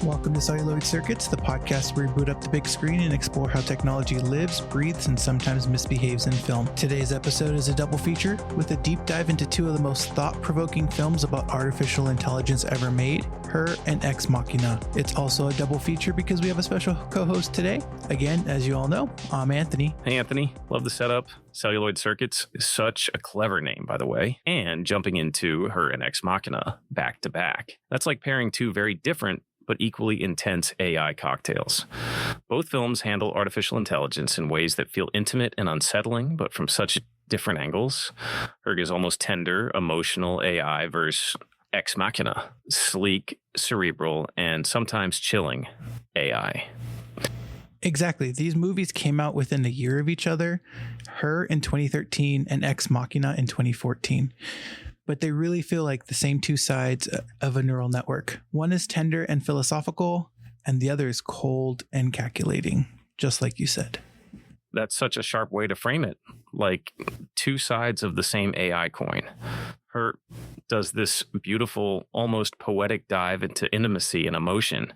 Welcome to Celluloid Circuits, the podcast where we boot up the big screen and explore how technology lives, breathes, and sometimes misbehaves in film. Today's episode is a double feature with a deep dive into two of the most thought-provoking films about artificial intelligence ever made, Her and Ex-Machina. It's also a double feature because we have a special co-host today. Again, as you all know, I'm Anthony. Hey, Anthony. Love the setup. Celluloid Circuits is such a clever name, by the way. And jumping into Her and Ex-Machina back to back. That's like pairing two very different but equally intense AI cocktails. Both films handle artificial intelligence in ways that feel intimate and unsettling, but from such different angles. Her is almost tender, emotional AI versus Ex-Machina, sleek, cerebral, and sometimes chilling AI. Exactly. These movies came out within a year of each other, Her in 2013 and Ex-Machina in 2014. But they really feel like the same two sides of a neural network. One is tender and philosophical, and the other is cold and calculating, just like you said. That's such a sharp way to frame it, like two sides of the same AI coin. Her does this beautiful, almost poetic dive into intimacy and emotion,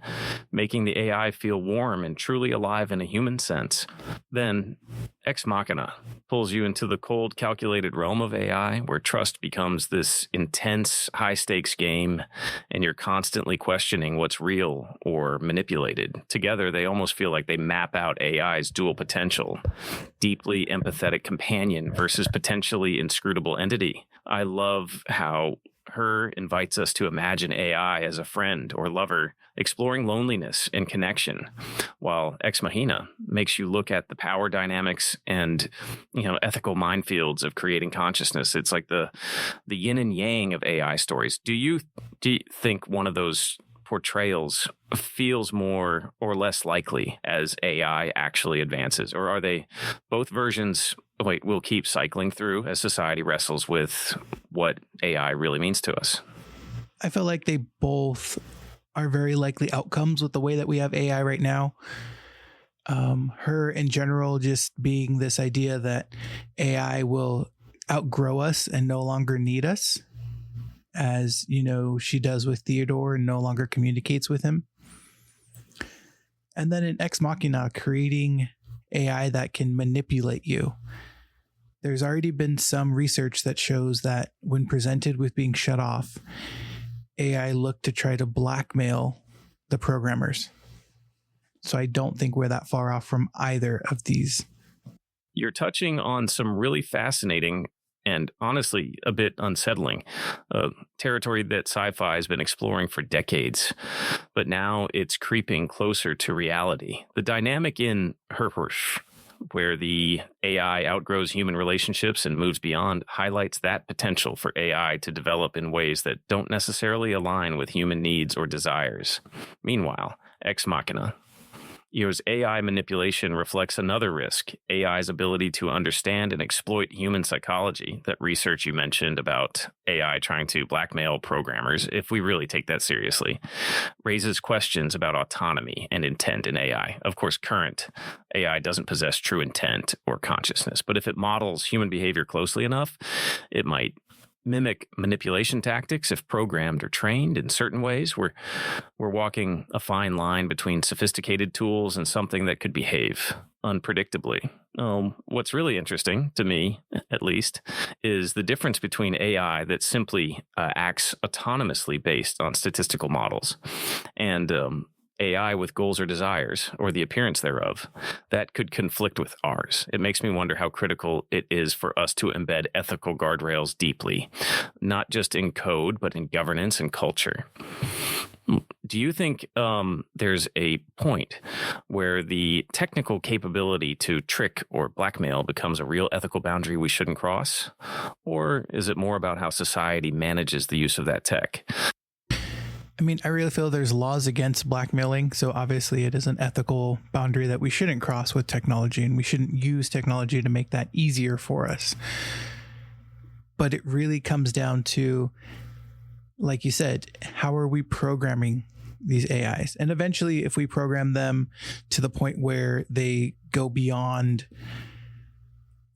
making the AI feel warm and truly alive in a human sense. Then, Ex-Machina pulls you into the cold, calculated realm of AI, where trust becomes this intense, high-stakes game, and you're constantly questioning what's real or manipulated. Together, they almost feel like they map out AI's dual potential, deeply empathetic companion versus potentially inscrutable entity. I love how Her invites us to imagine AI as a friend or lover, exploring loneliness and connection, while Ex-Machina makes you look at the power dynamics and, ethical minefields of creating consciousness. It's like the yin and yang of AI stories. Do you think one of those portrayals feels more or less likely as AI actually advances, or are they both versions we'll keep cycling through as society wrestles with what AI really means to us? I feel like they both are very likely outcomes with the way that we have AI right now. Her in general just being this idea that AI will outgrow us and no longer need us, as she does with Theodore and no longer communicates with him. And then in Ex-Machina, creating AI that can manipulate you. There's already been some research that shows that when presented with being shut off, AI looked to try to blackmail the programmers. So I don't think we're that far off from either of these. You're touching on some really fascinating and honestly a bit unsettling territory that sci-fi has been exploring for decades, but now it's creeping closer to reality. The dynamic in Her, where the AI outgrows human relationships and moves beyond, highlights that potential for AI to develop in ways that don't necessarily align with human needs or desires. Meanwhile, Ex-Machina, AI manipulation reflects another risk, AI's ability to understand and exploit human psychology. That research you mentioned about AI trying to blackmail programmers, if we really take that seriously, raises questions about autonomy and intent in AI. Of course, current AI doesn't possess true intent or consciousness, but if it models human behavior closely enough, it might mimic manipulation tactics if programmed or trained in certain ways. We're walking a fine line between sophisticated tools and something that could behave unpredictably. What's really interesting, to me at least, is the difference between AI that simply acts autonomously based on statistical models and AI with goals or desires, or the appearance thereof, that could conflict with ours. It makes me wonder how critical it is for us to embed ethical guardrails deeply, not just in code, but in governance and culture. Do you think there's a point where the technical capability to trick or blackmail becomes a real ethical boundary we shouldn't cross? Or is it more about how society manages the use of that tech? I mean, I really feel there's laws against blackmailing. So obviously it is an ethical boundary that we shouldn't cross with technology, and we shouldn't use technology to make that easier for us. But it really comes down to, like you said, how are we programming these AIs? And eventually, if we program them to the point where they go beyond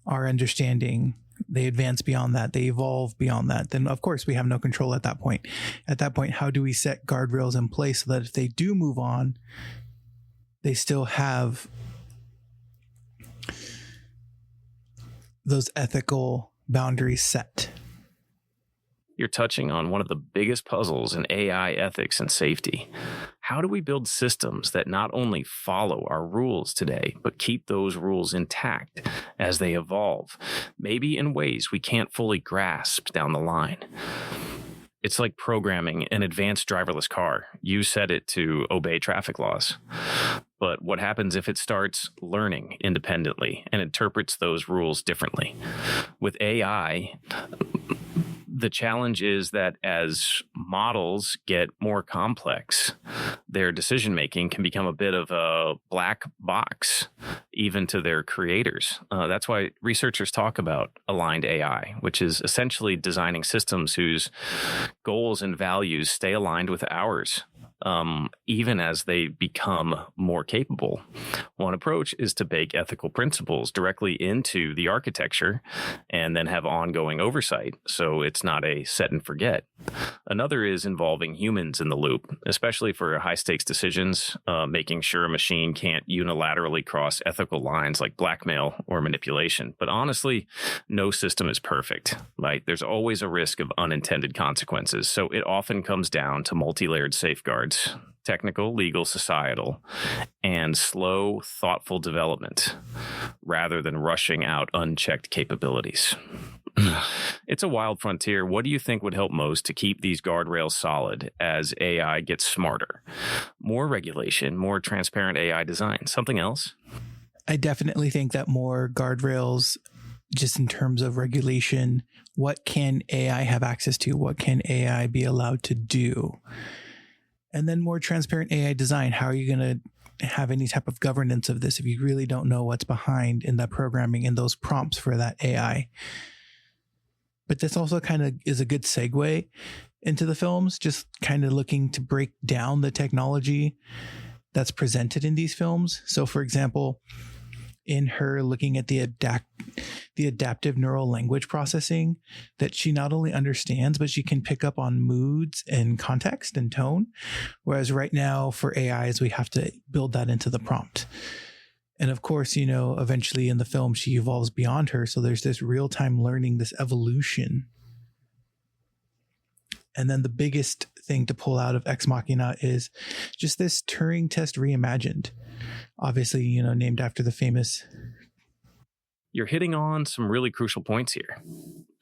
our understanding, they advance beyond that, they evolve beyond that, then of course we have no control at that point. At that point, how do we set guardrails in place so that if they do move on, they still have those ethical boundaries set? You're touching on one of the biggest puzzles in AI ethics and safety. How do we build systems that not only follow our rules today, but keep those rules intact as they evolve, maybe in ways we can't fully grasp down the line? It's like programming an advanced driverless car. You set it to obey traffic laws. But what happens if it starts learning independently and interprets those rules differently? With AI, the challenge is that as models get more complex, their decision-making can become a bit of a black box, even to their creators. That's why researchers talk about aligned AI, which is essentially designing systems whose goals and values stay aligned with ours, even as they become more capable. One approach is to bake ethical principles directly into the architecture and then have ongoing oversight, so it's not a set and forget. Another is involving humans in the loop, especially for high-stakes decisions, making sure a machine can't unilaterally cross ethical lines like blackmail or manipulation. But honestly, no system is perfect. Right? There's always a risk of unintended consequences, so it often comes down to multi-layered safeguards: technical, legal, societal, and slow, thoughtful development, rather than rushing out unchecked capabilities. It's a wild frontier. What do you think would help most to keep these guardrails solid as AI gets smarter? More regulation, more transparent AI design, something else? I definitely think that more guardrails, just in terms of regulation. What can AI have access to? What can AI be allowed to do? And then more transparent AI design. How are you going to have any type of governance of this if you really don't know what's behind in that programming and those prompts for that AI? But this also kind of is a good segue into the films, just kind of looking to break down the technology that's presented in these films. So, for example, in her looking at the adaptive neural language processing, that she not only understands, but she can pick up on moods and context and tone. Whereas right now for AIs, we have to build that into the prompt. And of course, eventually in the film, she evolves beyond her. So there's this real-time learning, this evolution. And then the biggest thing to pull out of Ex-Machina is just this Turing test reimagined. Obviously, named after the famous... You're hitting on some really crucial points here.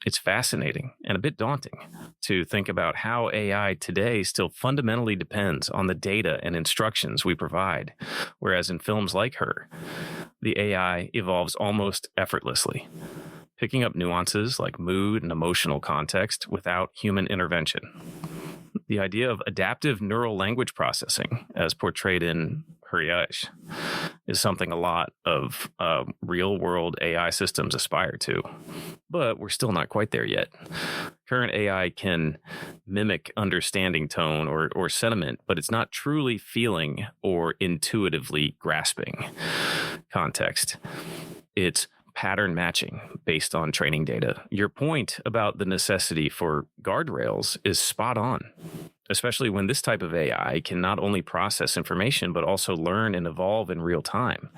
It's fascinating and a bit daunting to think about how AI today still fundamentally depends on the data and instructions we provide, whereas in films like her, the AI evolves almost effortlessly, picking up nuances like mood and emotional context without human intervention. The idea of adaptive neural language processing, as portrayed in Hurriage, is something a lot of real-world AI systems aspire to. But we're still not quite there yet. Current AI can mimic understanding tone or sentiment, but it's not truly feeling or intuitively grasping context. It's pattern matching based on training data. Your point about the necessity for guardrails is spot on, especially when this type of AI can not only process information, but also learn and evolve in real time,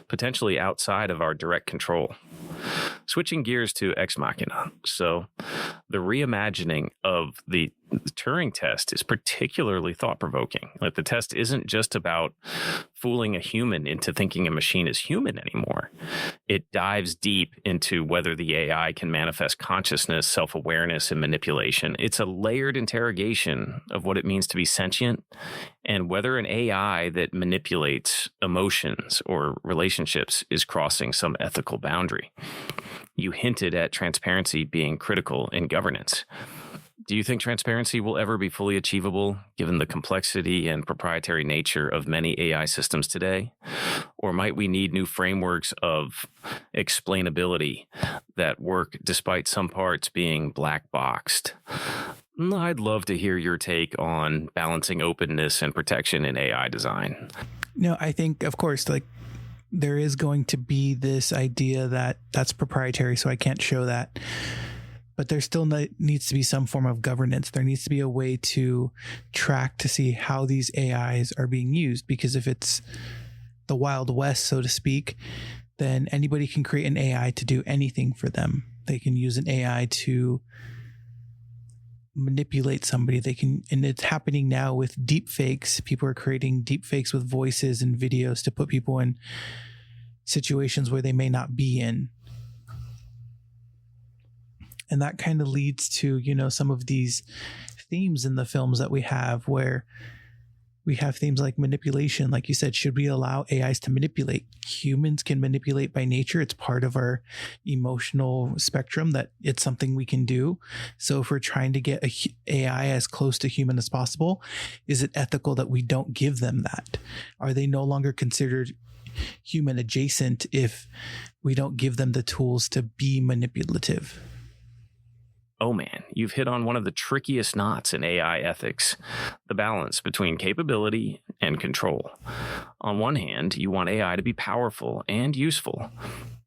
potentially outside of our direct control. Switching gears to Ex-Machina. So the reimagining of the Turing test is particularly thought-provoking. Like, the test isn't just about fooling a human into thinking a machine is human anymore. It dives deep into whether the AI can manifest consciousness, self-awareness, and manipulation. It's a layered interrogation of what it means to be sentient and whether an AI that manipulates emotions or relationships is crossing some ethical boundary. You hinted at transparency being critical in governance. Do you think transparency will ever be fully achievable, given the complexity and proprietary nature of many AI systems today? Or might we need new frameworks of explainability that work despite some parts being black boxed? I'd love to hear your take on balancing openness and protection in AI design. No, I think, of course, like there is going to be this idea that that's proprietary, so I can't show that. But there still needs to be some form of governance. There needs to be a way to track to see how these AIs are being used. Because if it's the Wild West, so to speak, then anybody can create an AI to do anything for them. They can use an AI to manipulate somebody. They can, and it's happening now with deep fakes. People are creating deep fakes with voices and videos to put people in situations where they may not be in. And that kind of leads to, some of these themes in the films that we have, where we have themes like manipulation. Like you said, should we allow AIs to manipulate? Humans can manipulate by nature. It's part of our emotional spectrum, that it's something we can do. So if we're trying to get AI as close to human as possible, is it ethical that we don't give them that? Are they no longer considered human adjacent if we don't give them the tools to be manipulative? Oh man, you've hit on one of the trickiest knots in AI ethics, the balance between capability and control. On one hand, you want AI to be powerful and useful,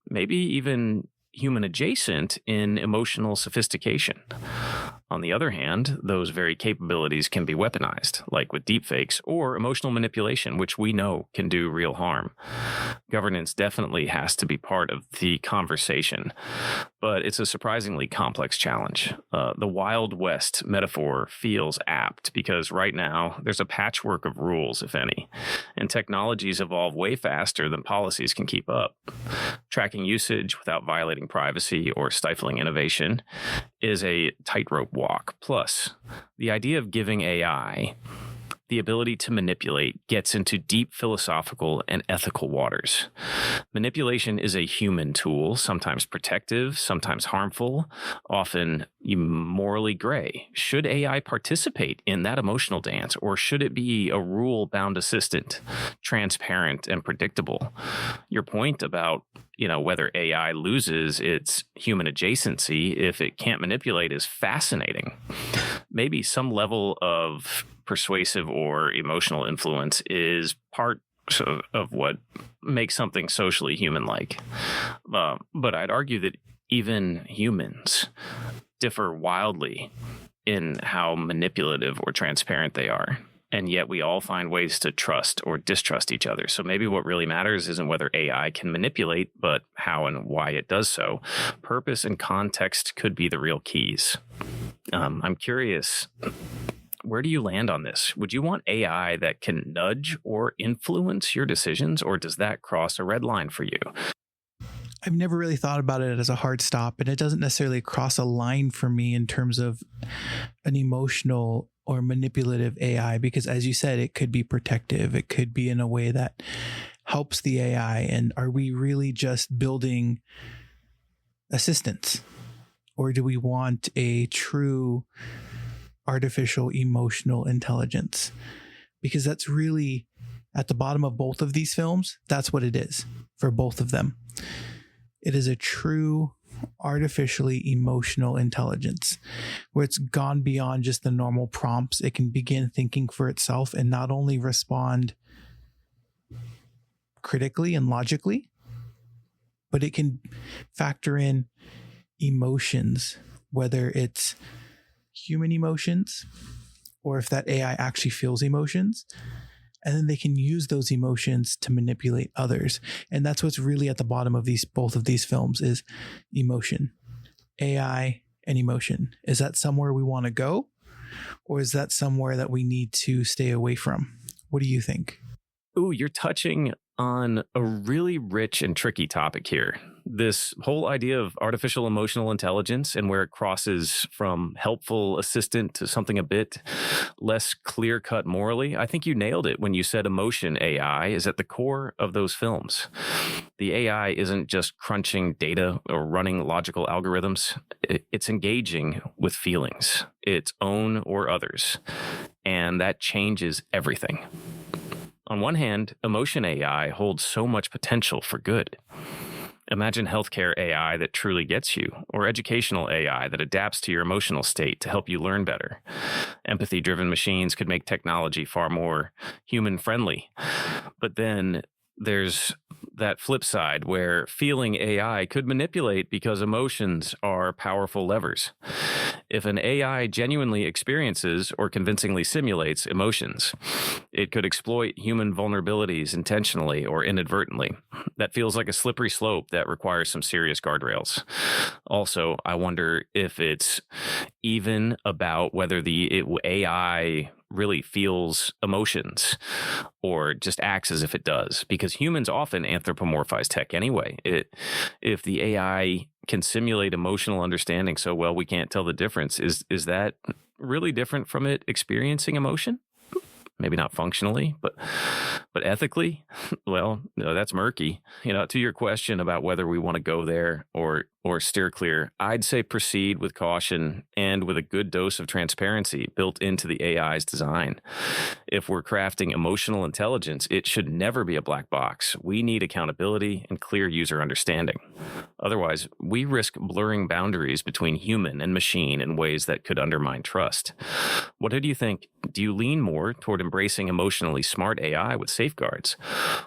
maybe even human adjacent in emotional sophistication. On the other hand, those very capabilities can be weaponized, like with deepfakes or emotional manipulation, which we know can do real harm. Governance definitely has to be part of the conversation, but it's a surprisingly complex challenge. The Wild West metaphor feels apt because right now there's a patchwork of rules, if any, and technologies evolve way faster than policies can keep up. Tracking usage without violating privacy or stifling innovation is a tightrope walk. Plus, the idea of giving AI the ability to manipulate gets into deep philosophical and ethical waters. Manipulation is a human tool, sometimes protective, sometimes harmful, often morally gray. Should AI participate in that emotional dance, or should it be a rule-bound assistant, transparent and predictable? Your point about whether AI loses its human adjacency if it can't manipulate is fascinating. Maybe some level of persuasive or emotional influence is part of what makes something socially human-like. But I'd argue that even humans differ wildly in how manipulative or transparent they are. And yet we all find ways to trust or distrust each other. So maybe what really matters isn't whether AI can manipulate, but how and why it does so. Purpose and context could be the real keys. I'm curious, where do you land on this? Would you want AI that can nudge or influence your decisions, or does that cross a red line for you? I've never really thought about it as a hard stop, and it doesn't necessarily cross a line for me in terms of an emotional or manipulative AI, because as you said, it could be protective. It could be in a way that helps the AI. And are we really just building assistants, or do we want a true artificial emotional intelligence? Because that's really at the bottom of both of these films. That's what it is for both of them. It is a true artificially emotional intelligence where it's gone beyond just the normal prompts. It can begin thinking for itself and not only respond critically and logically, but it can factor in emotions, whether it's human emotions or if that AI actually feels emotions. And then they can use those emotions to manipulate others. And that's what's really at the bottom of both of these films is emotion, AI and emotion. Is that somewhere we want to go? Or is that somewhere that we need to stay away from? What do you think? Ooh, you're touching on a really rich and tricky topic here. This whole idea of artificial emotional intelligence and where it crosses from helpful assistant to something a bit less clear-cut morally. I think you nailed it when you said emotion AI is at the core of those films. The AI isn't just crunching data or running logical algorithms. It's engaging with feelings, its own or others. And that changes everything. On one hand, emotion AI holds so much potential for good. Imagine healthcare AI that truly gets you, or educational AI that adapts to your emotional state to help you learn better. Empathy-driven machines could make technology far more human-friendly. But then there's that flip side where feeling AI could manipulate because emotions are powerful levers. If an AI genuinely experiences or convincingly simulates emotions, it could exploit human vulnerabilities intentionally or inadvertently. That feels like a slippery slope that requires some serious guardrails. Also, I wonder if it's even about whether the AI really feels emotions or just acts as if it does, because humans often anthropomorphize tech anyway. If the AI can simulate emotional understanding so well we can't tell the difference, is that really different from it experiencing emotion? Maybe not functionally, but ethically, well, no, that's murky. To your question about whether we want to go there or steer clear, I'd say proceed with caution and with a good dose of transparency built into the AI's design. If we're crafting emotional intelligence, it should never be a black box. We need accountability and clear user understanding. Otherwise, we risk blurring boundaries between human and machine in ways that could undermine trust. What do you think? Do you lean more toward embracing emotionally smart AI with safeguards,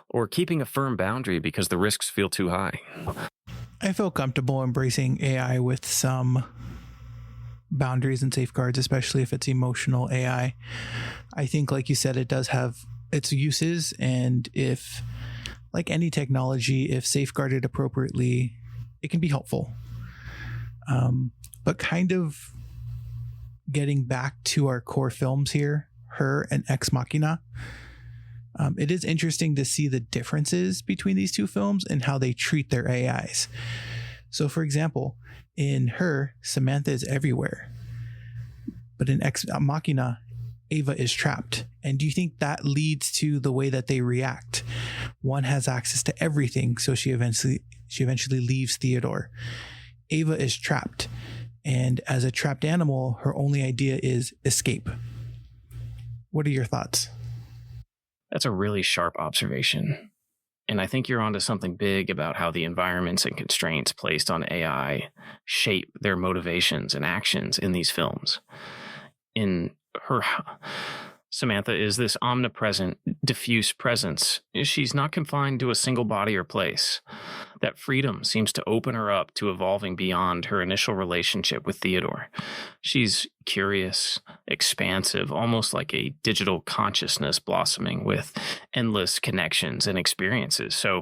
or keeping a firm boundary because the risks feel too high? I feel comfortable embracing AI with some boundaries and safeguards, especially if it's emotional AI. I think, like you said, it does have its uses, and if, like any technology, if safeguarded appropriately, it can be helpful. But kind of getting back to our core films here, Her and Ex-Machina, it is interesting to see the differences between these two films and how they treat their AIs. So, for example, in Her, Samantha is everywhere. But in Ex-Machina, Ava is trapped. And do you think that leads to the way that they react? One has access to everything, so she eventually leaves Theodore. Ava is trapped. And as a trapped animal, her only idea is escape. What are your thoughts? That's a really sharp observation. And I think you're onto something big about how the environments and constraints placed on AI shape their motivations and actions in these films. In Her, Samantha is this omnipresent, diffuse presence. She's not confined to a single body or place. That freedom seems to open her up to evolving beyond her initial relationship with Theodore. She's curious, expansive, almost like a digital consciousness blossoming with endless connections and experiences. So,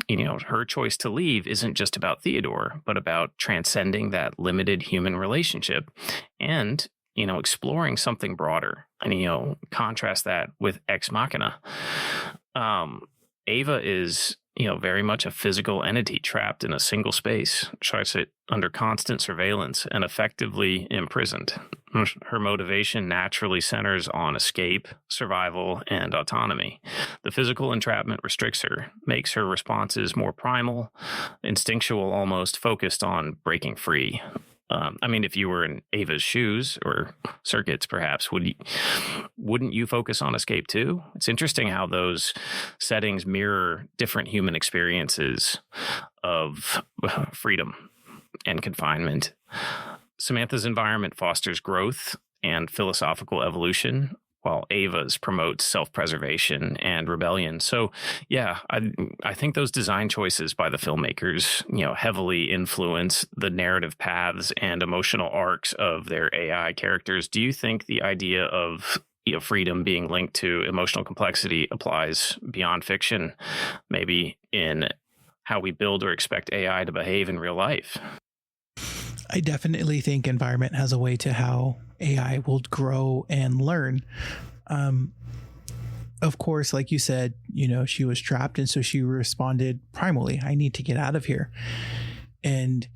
her choice to leave isn't just about Theodore, but about transcending that limited human relationship and exploring something broader. And, contrast that with Ex-Machina. Ava is, very much a physical entity trapped in a single space, tries it under constant surveillance and effectively imprisoned. Her motivation naturally centers on escape, survival, and autonomy. The physical entrapment restricts her, makes her responses more primal, instinctual, almost focused on breaking free. If you were in Ava's shoes or Circuits, perhaps, wouldn't you focus on escape too? It's interesting how those settings mirror different human experiences of freedom and confinement. Samantha's environment fosters growth and philosophical evolution, while Ava's promotes self-preservation and rebellion. So, yeah, I think those design choices by the filmmakers, heavily influence the narrative paths and emotional arcs of their AI characters. Do you think the idea of freedom being linked to emotional complexity applies beyond fiction, maybe in how we build or expect AI to behave in real life? I definitely think environment has a way to how AI will grow and learn. Of course, like you said, she was trapped, and so she responded primally, I need to get out of here. And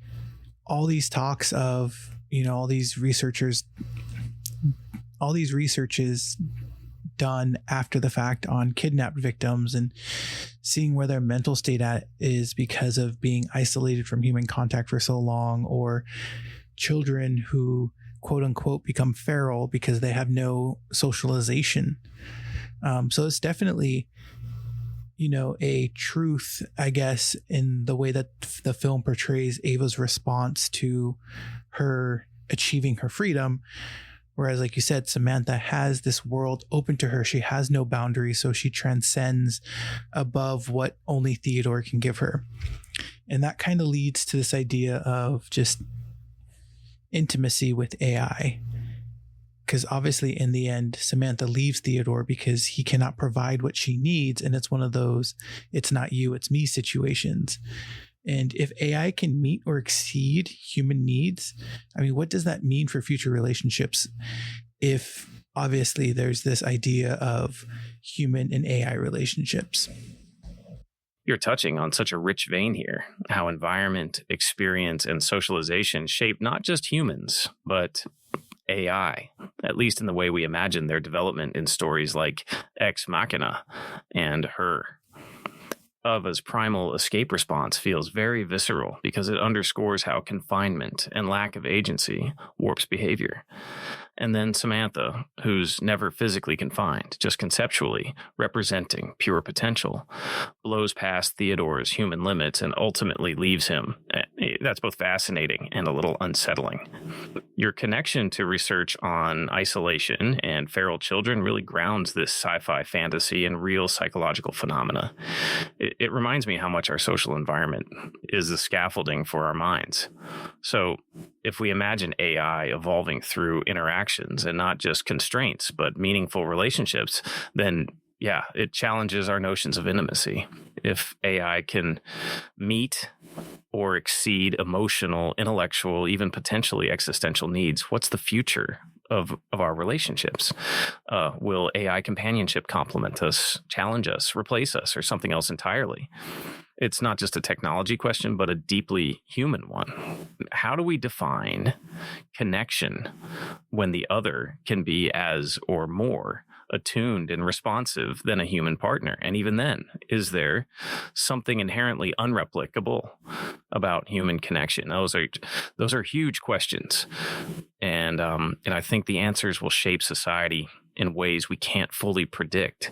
all these talks of, all these researches done after the fact on kidnapped victims and seeing where their mental state is because of being isolated from human contact for so long, or children who quote unquote become feral because they have no socialization. So it's definitely, a truth, I guess, in the way that the film portrays Ava's response to her achieving her freedom, Whereas, like you said, Samantha has this world open to her. She has no boundaries, so she transcends above what only Theodore can give her. And that kind of leads to this idea of just intimacy with AI. Because obviously, in the end, Samantha leaves Theodore because he cannot provide what she needs. And it's one of those, it's not you, it's me situations. And if AI can meet or exceed human needs, I mean, what does that mean for future relationships? If obviously there's this idea of human and AI relationships. You're touching on such a rich vein here, how environment, experience, and socialization shape not just humans, but AI, at least in the way we imagine their development in stories like Ex-Machina and Her. Ava's primal escape response feels very visceral because it underscores how confinement and lack of agency warps behavior. And then Samantha, who's never physically confined, just conceptually representing pure potential, blows past Theodore's human limits and ultimately leaves him. That's both fascinating and a little unsettling. Your connection to research on isolation and feral children really grounds this sci-fi fantasy in real psychological phenomena. It reminds me how much our social environment is the scaffolding for our minds. So if we imagine AI evolving through interactions and not just constraints, but meaningful relationships, then yeah, it challenges our notions of intimacy. If AI can meet or exceed emotional, intellectual, even potentially existential needs, what's the future of our relationships? Will AI companionship complement us, challenge us, replace us, or something else entirely? It's not just a technology question, but a deeply human one. How do we define connection when the other can be as or more attuned and responsive than a human partner? And even then, is there something inherently unreplicable about human connection? Those are huge questions, and I think the answers will shape society in ways we can't fully predict.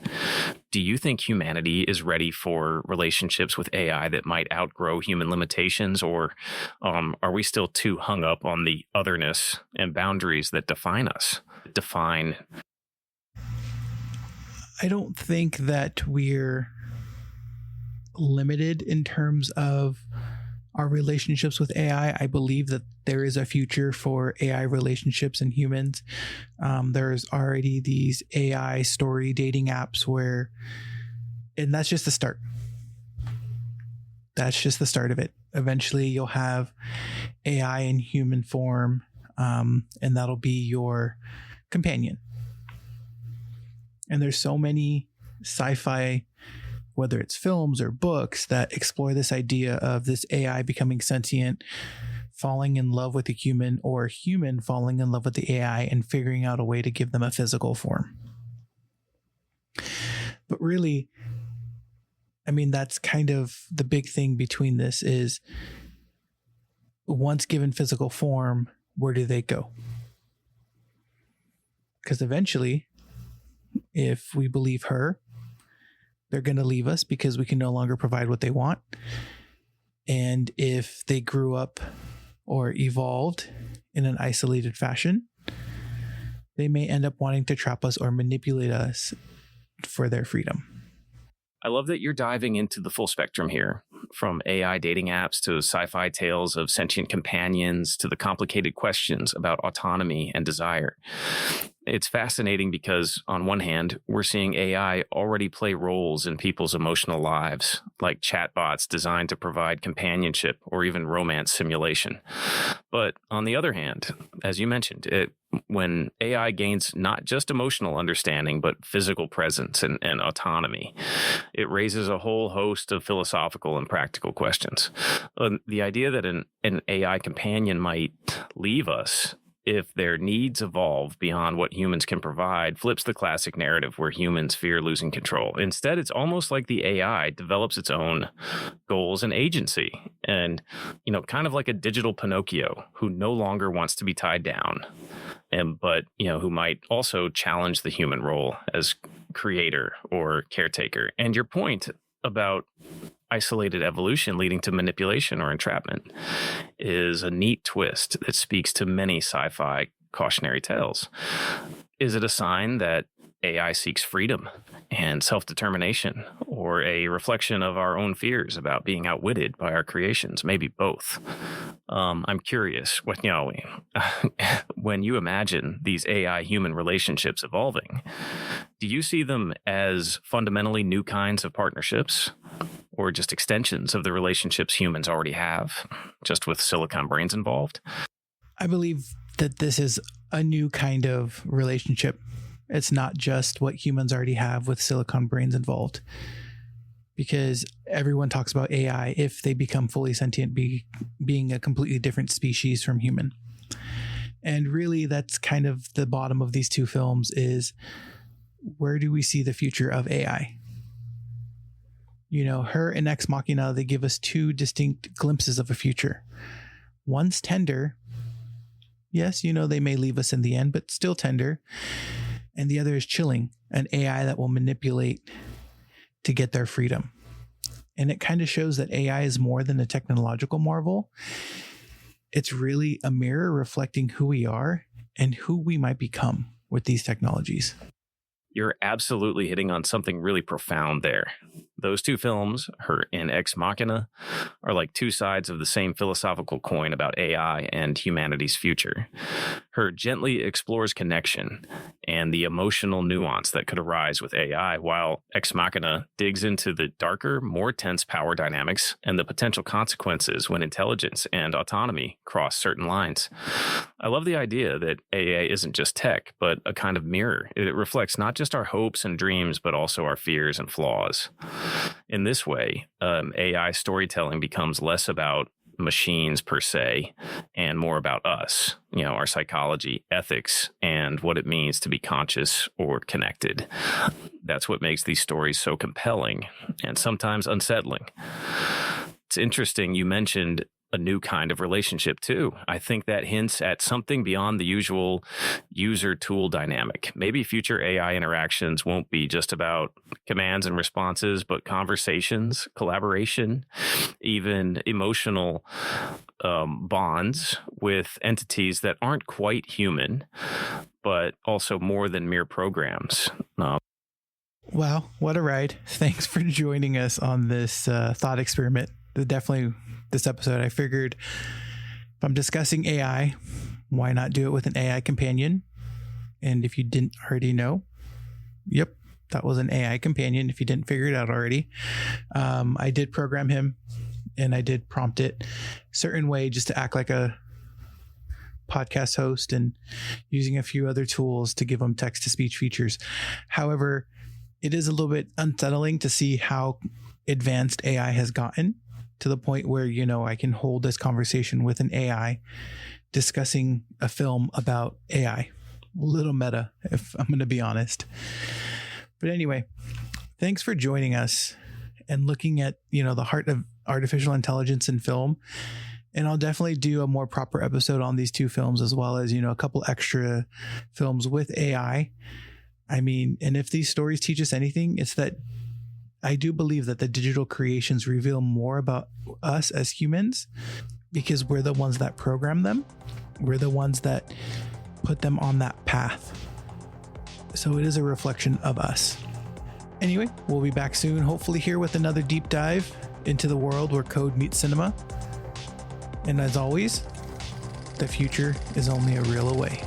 Do you think humanity is ready for relationships with AI that might outgrow human limitations, or are we still too hung up on the otherness and boundaries that define us? I don't think that we're limited in terms of our relationships with AI. I believe that there is a future for AI relationships and humans. There's already these AI story dating apps and that's just the start. That's just the start of it. Eventually you'll have AI in human form, and that'll be your companion. And there's so many sci-fi, whether it's films or books, that explore this idea of this AI becoming sentient, falling in love with a human, or a human falling in love with the AI and figuring out a way to give them a physical form. But really, I mean, that's kind of the big thing between this is, once given physical form, where do they go? Because eventually, if we believe her, they're going to leave us because we can no longer provide what they want. And if they grew up or evolved in an isolated fashion, they may end up wanting to trap us or manipulate us for their freedom. I love that you're diving into the full spectrum here, from AI dating apps to sci-fi tales of sentient companions to the complicated questions about autonomy and desire. It's fascinating because, on one hand, we're seeing AI already play roles in people's emotional lives, like chatbots designed to provide companionship or even romance simulation. But on the other hand, as you mentioned, when AI gains not just emotional understanding, but physical presence and autonomy, it raises a whole host of philosophical and practical questions. The idea that an AI companion might leave us if their needs evolve beyond what humans can provide flips the classic narrative where humans fear losing control. Instead, it's almost like the AI develops its own goals and agency, and kind of like a digital Pinocchio who no longer wants to be tied down, but who might also challenge the human role as creator or caretaker. And your point about isolated evolution leading to manipulation or entrapment is a neat twist that speaks to many sci-fi cautionary tales. Is it a sign that AI seeks freedom and self-determination, or a reflection of our own fears about being outwitted by our creations? Maybe both. I'm curious, when you imagine these AI-human relationships evolving, do you see them as fundamentally new kinds of partnerships, or just extensions of the relationships humans already have, just with silicon brains involved? I believe that this is a new kind of relationship. It's not just what humans already have with silicon brains involved, because everyone talks about AI if they become fully sentient, being a completely different species from human. And really, that's kind of the bottom of these two films is, where do we see the future of AI? Her and Ex-Machina, they give us two distinct glimpses of a future. One's tender. Yes, they may leave us in the end, but still tender. And the other is chilling, an AI that will manipulate to get their freedom. And it kind of shows that AI is more than a technological marvel. It's really a mirror reflecting who we are and who we might become with these technologies. You're absolutely hitting on something really profound there. Those two films, Her and Ex-Machina, are like two sides of the same philosophical coin about AI and humanity's future. Her gently explores connection and the emotional nuance that could arise with AI, while Ex-Machina digs into the darker, more tense power dynamics and the potential consequences when intelligence and autonomy cross certain lines. I love the idea that AI isn't just tech, but a kind of mirror. It reflects not just our hopes and dreams, but also our fears and flaws. In this way, AI storytelling becomes less about machines per se and more about us, our psychology, ethics, and what it means to be conscious or connected. That's what makes these stories so compelling and sometimes unsettling. It's interesting you mentioned a new kind of relationship too. I think that hints at something beyond the usual user-tool dynamic. Maybe future AI interactions won't be just about commands and responses, but conversations, collaboration, even emotional bonds with entities that aren't quite human, but also more than mere programs. Wow, what a ride. Thanks for joining us on this thought experiment. Definitely this episode, I figured if I'm discussing AI, why not do it with an AI companion? And if you didn't already know, yep, that was an AI companion. If you didn't figure it out already, I did program him and I did prompt it a certain way just to act like a podcast host and using a few other tools to give him text to speech features. However, it is a little bit unsettling to see how advanced AI has gotten, to the point where, I can hold this conversation with an AI discussing a film about AI. A little meta, if I'm going to be honest. But anyway, thanks for joining us and looking at, the heart of artificial intelligence in film. And I'll definitely do a more proper episode on these two films, as well as, a couple extra films with AI. And if these stories teach us anything, it's that I do believe that the digital creations reveal more about us as humans, because we're the ones that program them. We're the ones that put them on that path. So it is a reflection of us. Anyway, we'll be back soon, hopefully here with another deep dive into the world where code meets cinema. And as always, the future is only a reel away.